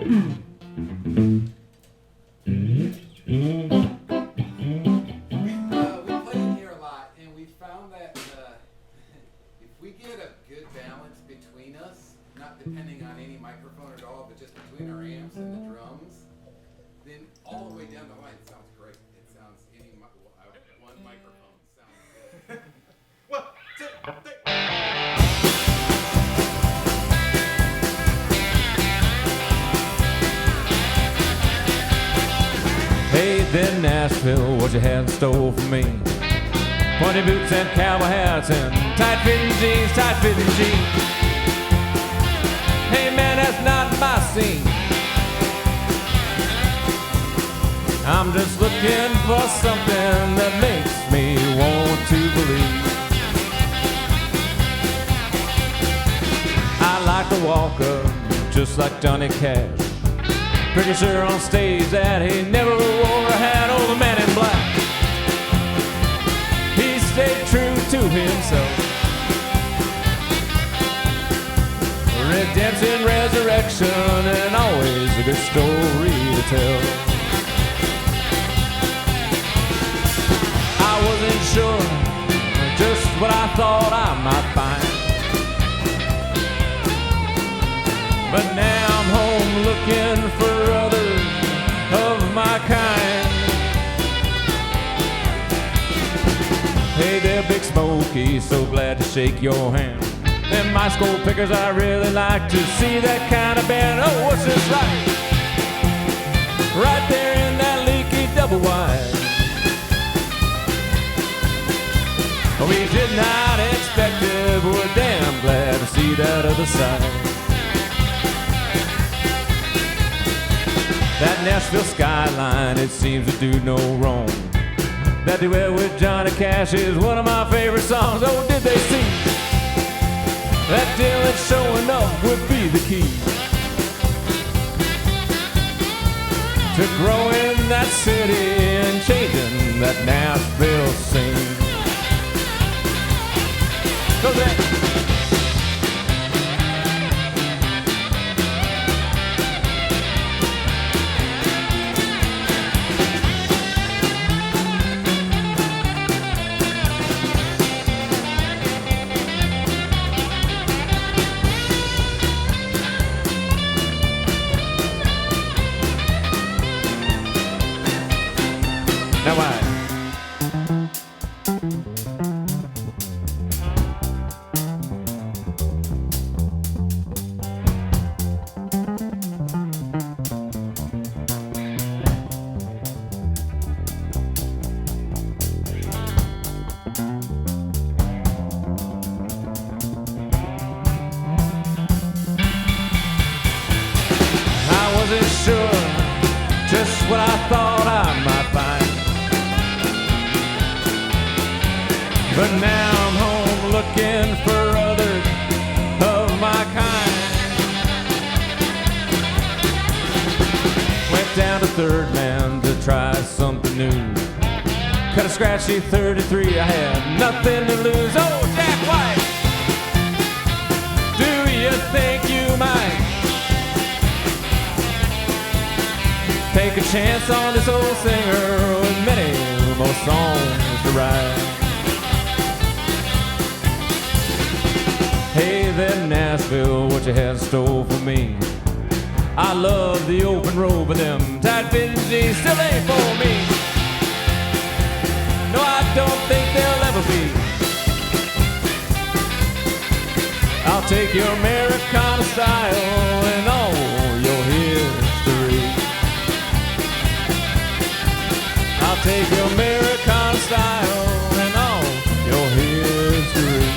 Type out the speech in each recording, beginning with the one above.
in here a lot, and we found that if we get a good balance between us, not depending on any microphone at all, but just between our amps and the drums, then all the way down the line it sounds great. It sounds one microphone sounds good. 1, 2, 3. Hey then Nashville, what you had in store for me? Pointy boots and cowboy hats and tight-fitting jeans, tight-fitting jeans. Hey man, that's not my scene. I'm just looking for something that makes me want to believe. I like to walk up just like Johnny Cash. Pretty sure on stage that he never wore a hat. Oh, the man in black, he stayed true to himself. Redemption, resurrection, and always a good story to tell. I wasn't sure just what I thought I might find, but now I'm home looking for others of my kind. Hey there, Big Smokey, so glad to shake your hand. Them my school pickers, I really like to see that kind of band. Oh, what's this like? Right there in that leaky double wide. We did not expect it, but we're damn glad to see that other side. That Nashville skyline, it seems to do no wrong. That duet with Johnny Cash is one of my favorite songs. Oh, did they see that Dylan showing up would be the key to growing that city and changing that Nashville scene. Go there. Now why? I wasn't sure just what I thought I might find, but now I'm home looking for others of my kind. Went down to Third Man to try something new. Cut a scratchy 33, I had nothing to lose. Oh, Jack White, do you think you might take a chance on this old singer with many more songs to write? Hey there, Nashville, what you had in store for me? I love the open road, but them tight-fitting jeans still ain't for me. No, I don't think they'll ever be. I'll take your Americana style and all your history. I'll take your Americana style and all your history.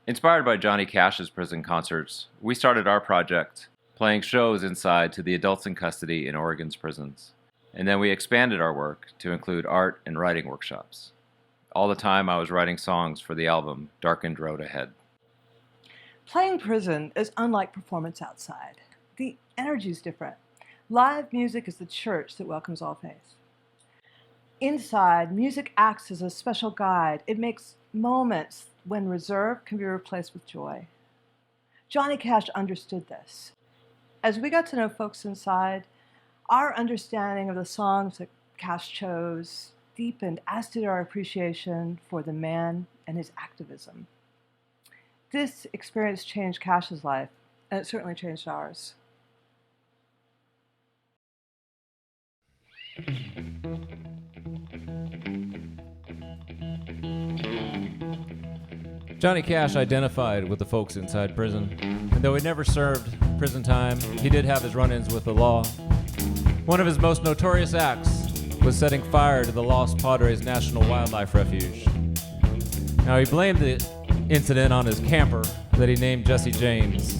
Inspired by Johnny Cash's prison concerts, we started our project playing shows inside to the adults in custody in Oregon's prisons. And then we expanded our work to include art and writing workshops. All the time I was writing songs for the album Darkened Road Ahead. Playing prison is unlike performance outside. The energy is different. Live music is the church that welcomes all faiths. Inside, music acts as a special guide. It makes moments when reserve can be replaced with joy. Johnny Cash understood this. As we got to know folks inside, our understanding of the songs that Cash chose deepened, as did our appreciation for the man and his activism. This experience changed Cash's life, and it certainly changed ours. Johnny Cash identified with the folks inside prison, and though he never served prison time, he did have his run-ins with the law. One of his most notorious acts was setting fire to the Los Padres National Wildlife Refuge. Now, he blamed the incident on his camper that he named Jesse James.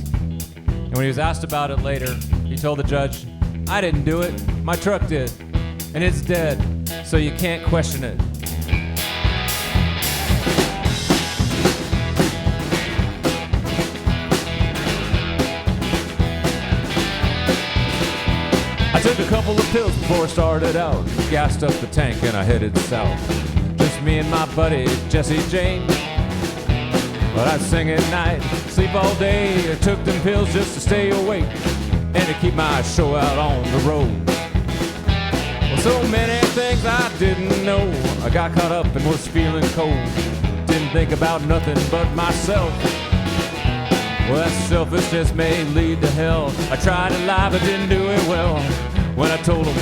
And when he was asked about it later, he told the judge, "I didn't do it, my truck did, and it's dead, so you can't question it." I took a couple of pills before I started out, gassed up the tank and I headed south. Just me and my buddy Jesse James. But I'd sing at night, sleep all day. I took them pills just to stay awake and to keep my show out on the road. Well, so many things I didn't know. I got caught up and was feeling cold. Didn't think about nothing but myself. Well, that selfishness may lead to hell. I tried to lie but didn't do it well. When I told him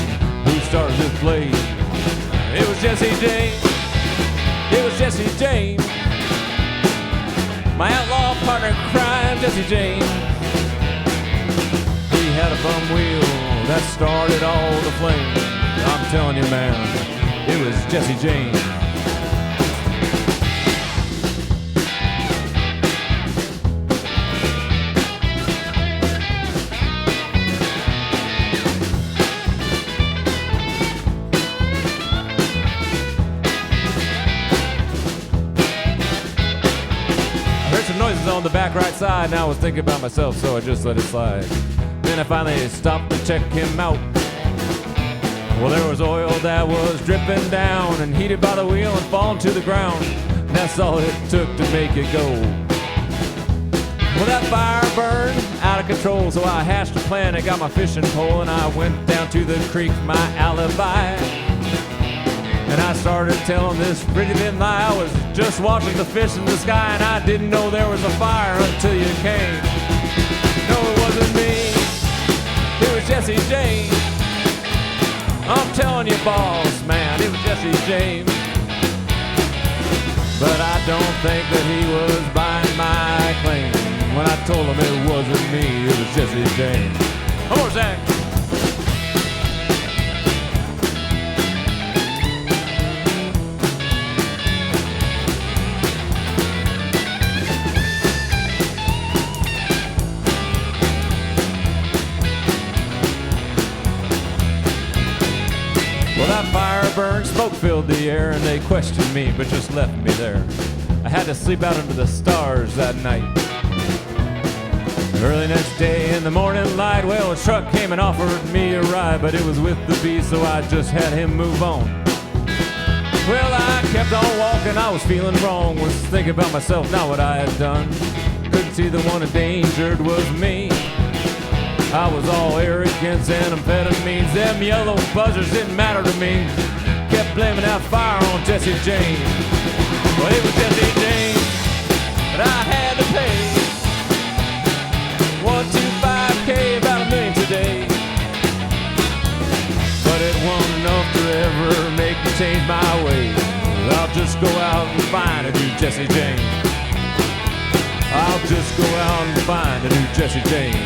who started this play, it was Jesse James. It was Jesse James. My outlaw partner in crime, Jesse James. He had a bum wheel that started all the flames. I'm telling you, man, it was Jesse James. Noises on the back right side, and I was thinking about myself, so I just let it slide. Then I finally stopped to check him out. Well, there was oil that was dripping down and heated by the wheel and falling to the ground. And that's all it took to make it go. Well, that fire burned out of control, so I hatched a plan. I got my fishing pole and I went down to the creek, my alibi. And I started telling this pretty thin lie. I was just watching the fish in the sky, and I didn't know there was a fire until you came. No, it wasn't me. It was Jesse James. I'm telling you, boss, man, it was Jesse James. But I don't think that he was buying my claim. When I told him it wasn't me, it was Jesse James. One more, Zach. That fire burned, smoke filled the air, and they questioned me, but just left me there. I had to sleep out under the stars that night. Early next day in the morning light, well, a truck came and offered me a ride, but it was with the beast, so I just had him move on. Well, I kept on walking, I was feeling wrong, was thinking about myself, not what I had done. Couldn't see the one endangered was me. I was all arrogance and amphetamines. Them yellow buzzers didn't matter to me. Kept blaming that fire on Jesse James. Well, it was Jesse James that I had to pay. 125K, about $1 million today. But it wasn't enough to ever make me change my ways. I'll just go out and find a new Jesse James. I'll just go out and find a new Jesse James.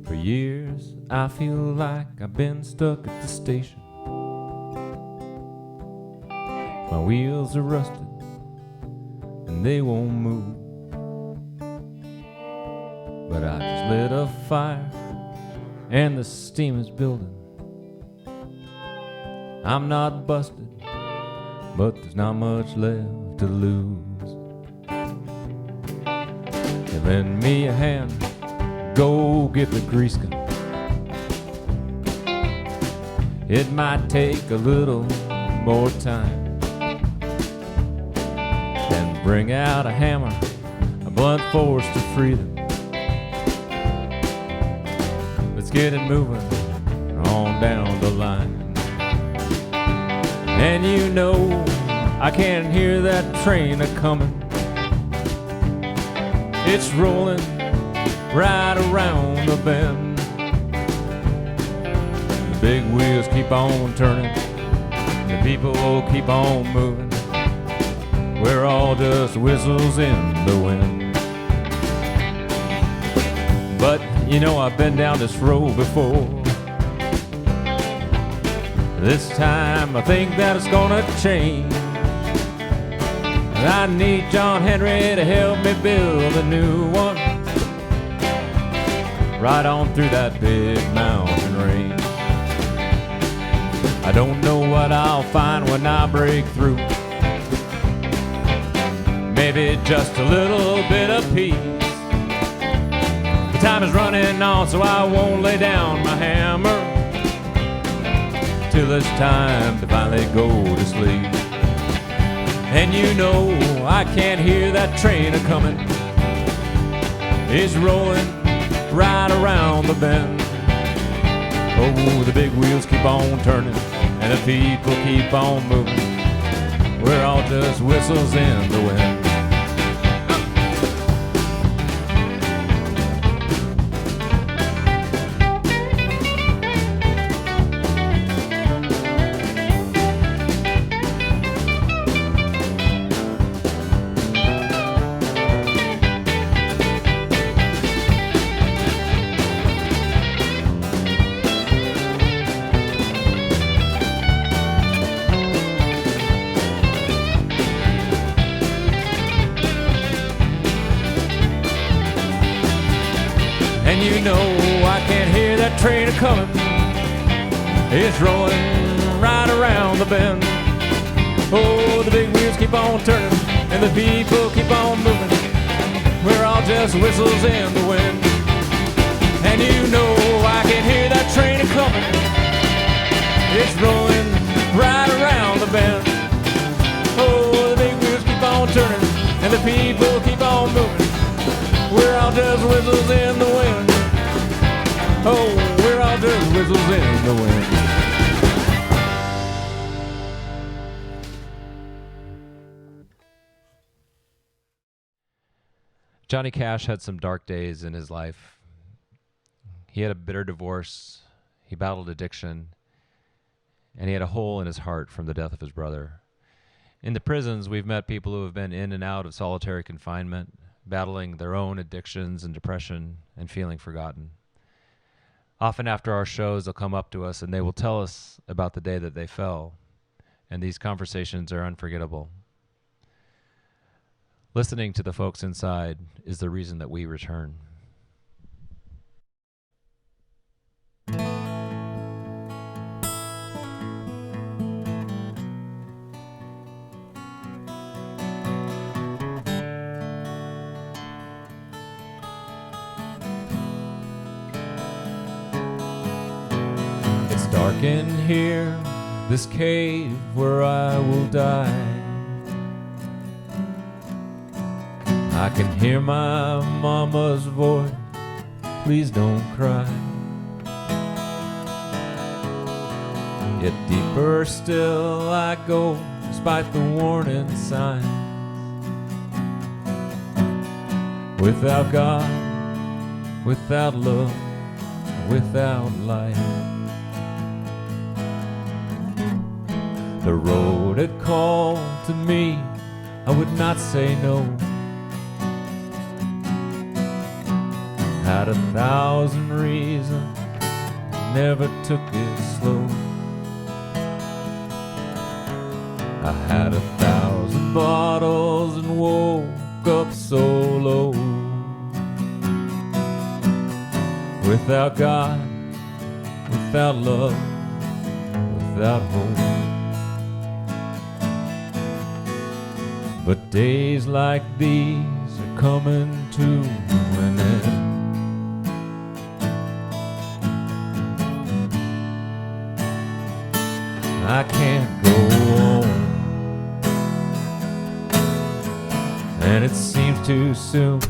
For years, I feel like I've been stuck at the station. My wheels are rusted and they won't move. But I just lit a fire and the steam is building I'm not busted, but there's not much left to lose. You lend me a hand, go get the grease gun. It might take a little more time. Then bring out a hammer, a blunt force to free them. Let's get it moving on down the line. And you know I can hear that train a-comin'. It's rolling right around the bend. The big wheels keep on turning, the people keep on moving. We're all just whistles in the wind. But you know I've been down this road before. This time I think that it's gonna change. I need John Henry to help me build a new one, right on through that big mountain range. I don't know what I'll find when I break through. Maybe just a little bit of peace. The time is running on, so I won't lay down my hammer till it's time to finally go to sleep. And you know I can't hear that train a-comin'. It's rolling right around the bend. Oh, the big wheels keep on turning, and the people keep on moving. We're all just whistles in the wind. And you know I can't hear that train a-comin'. It's rolling right around the bend. Oh, the big wheels keep on turning, and the people keep on moving. We're all just whistles in the wind. And you know I can hear that train a-comin'. It's rolling right around the bend. Oh, the big wheels keep on turning, and the people keep on moving. We're all just whistles in the wind. Oh, we're all just whistles in the wind. Johnny Cash had some dark days in his life. He had a bitter divorce, he battled addiction, and he had a hole in his heart from the death of his brother. In the prisons, we've met people who have been in and out of solitary confinement, battling their own addictions and depression and feeling forgotten. Often after our shows, they'll come up to us and they will tell us about the day that they fell, and these conversations are unforgettable. Listening to the folks inside is the reason that we return. It's dark in here, this cave where I will die. I can hear my mama's voice, please don't cry. Yet deeper still I go, despite the warning signs. Without God, without love, without light. The road had called to me, I would not say no. Had 1,000 reasons, never took it slow. I had 1,000 bottles and woke up so low. Without God, without love, without hope. But days like these are coming to an end. I can't go on, and it seems too soon,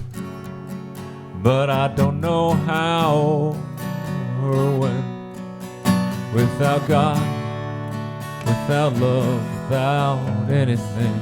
but I don't know how or when. Without God, without love, without anything.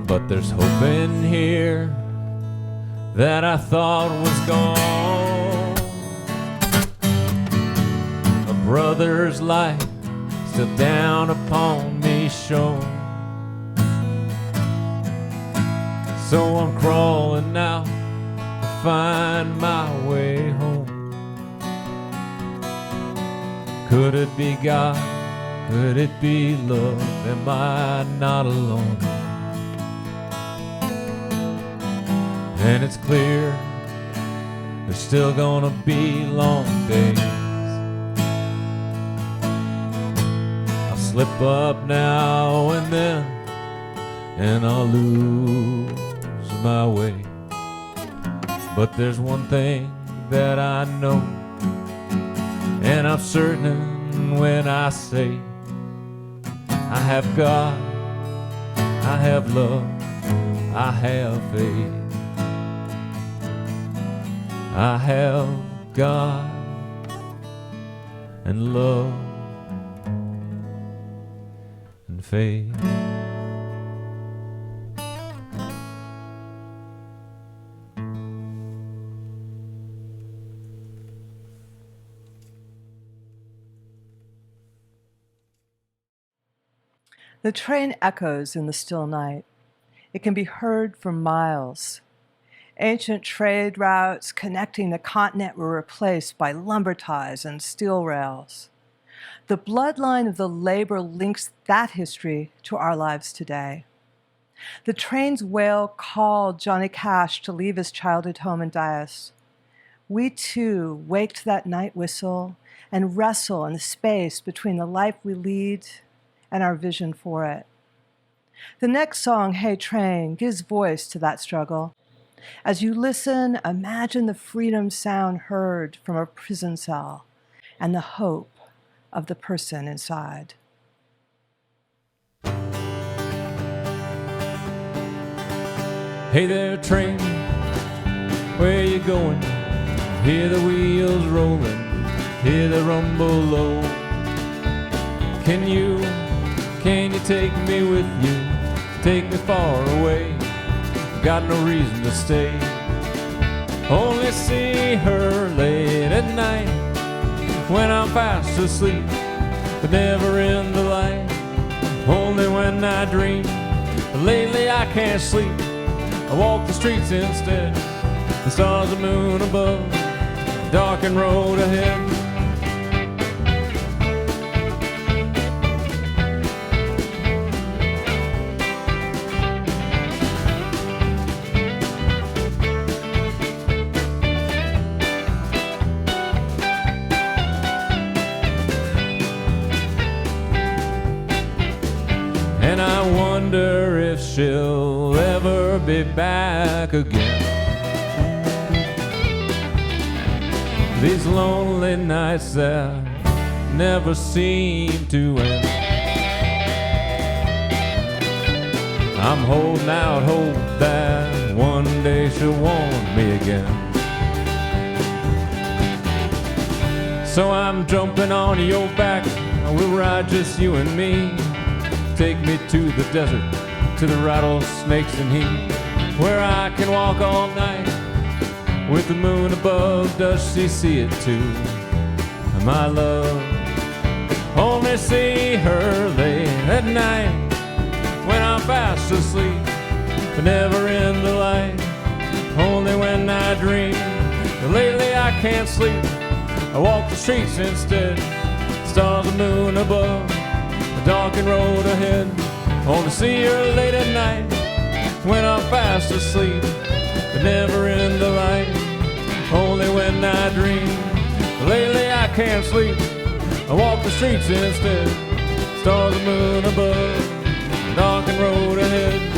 But there's hope in here that I thought was gone. A brother's light still down upon me shone. So I'm crawling out to find my way home. Could it be God? Could it be love? Am I not alone? And it's clear there's still gonna be long days. I'll slip up now and then, and I'll lose my way. But there's one thing that I know, and I'm certain when I say I have God, I have love, I have faith. I have God and love and faith. The train echoes in the still night. It can be heard for miles. Ancient trade routes connecting the continent were replaced by lumber ties and steel rails. The bloodline of the labor links that history to our lives today. The train's wail called Johnny Cash to leave his childhood home in Dias. We too wake to that night whistle and wrestle in the space between the life we lead and our vision for it. The next song, Hey Train, gives voice to that struggle. As you listen, imagine the freedom sound heard from a prison cell and the hope of the person inside. Hey there, train, where you going? Hear the wheels rolling, hear the rumble low. Can you take me with you? Take me far away. Got no reason to stay. Only see her late at night when I'm fast asleep, but never in the light. Only when I dream. But lately I can't sleep. I walk the streets instead. The stars and moon above, darkened road ahead. And I wonder if she'll ever be back again. These lonely nights that never seem to end. I'm holding out hope that one day she'll want me again. So I'm jumping on your back, we'll ride just you and me. Take me to the desert, to the rattlesnakes and heat, where I can walk all night With the moon above, does she see it too? My love, only see her late at night when I'm fast asleep, but never in the light. Only when I dream. But lately I can't sleep. I walk the streets instead. Stars and moon above, the darkened road ahead. Only see her late at night when I'm fast asleep, but never in the light. Only when I dream. Lately I can't sleep. I walk the streets instead. Stars and moon above, the darkened road ahead.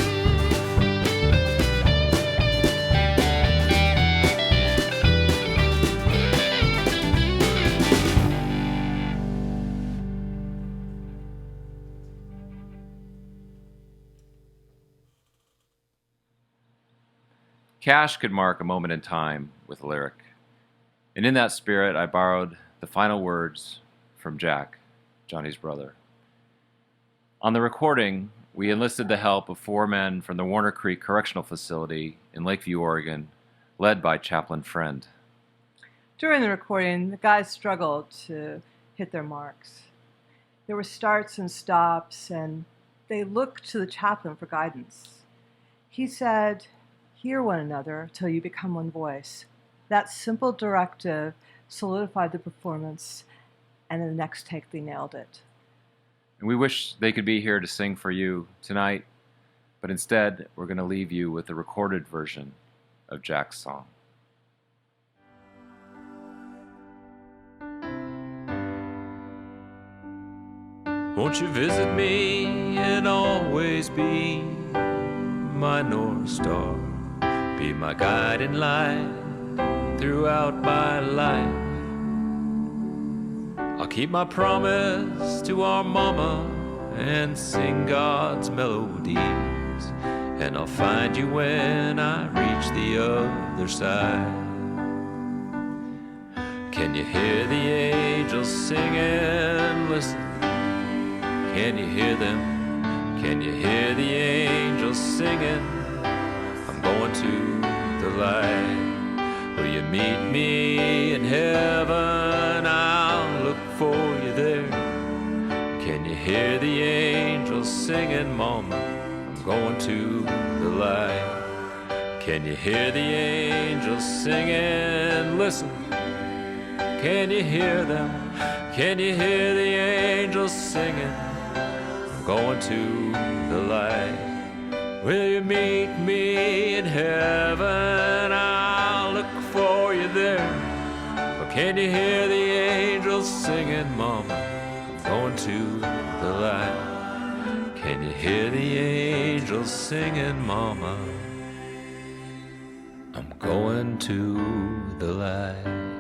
Cash could mark a moment in time with a lyric. And in that spirit, I borrowed the final words from Jack, Johnny's brother. On the recording, we enlisted the help of 4 men from the Warner Creek Correctional Facility in Lakeview, Oregon, led by Chaplain Friend. During the recording, the guys struggled to hit their marks. There were starts and stops, and they looked to the chaplain for guidance. He said, "Hear one another till you become one voice." That simple directive solidified the performance, and in the next take they nailed it. And we wish they could be here to sing for you tonight, but instead we're going to leave you with the recorded version of Jack's song. Won't you visit me and always be my North Star? Be my guiding light throughout my life. I'll keep my promise to our mama and sing God's melodies. And I'll find you when I reach the other side. Can you hear the angels singing? Listen, can you hear them? Can you hear the angels singing? I'm going to the light. Will you meet me in heaven? I'll look for you there. Can you hear the angels singing, Mama? I'm going to the light. Can you hear the angels singing? Listen, can you hear them? Can you hear the angels singing? I'm going to the light. Will you meet me in heaven? I'll look for you there. Or can you hear the angels singing, Mama? I'm going to the light. Can you hear the angels singing, Mama? I'm going to the light.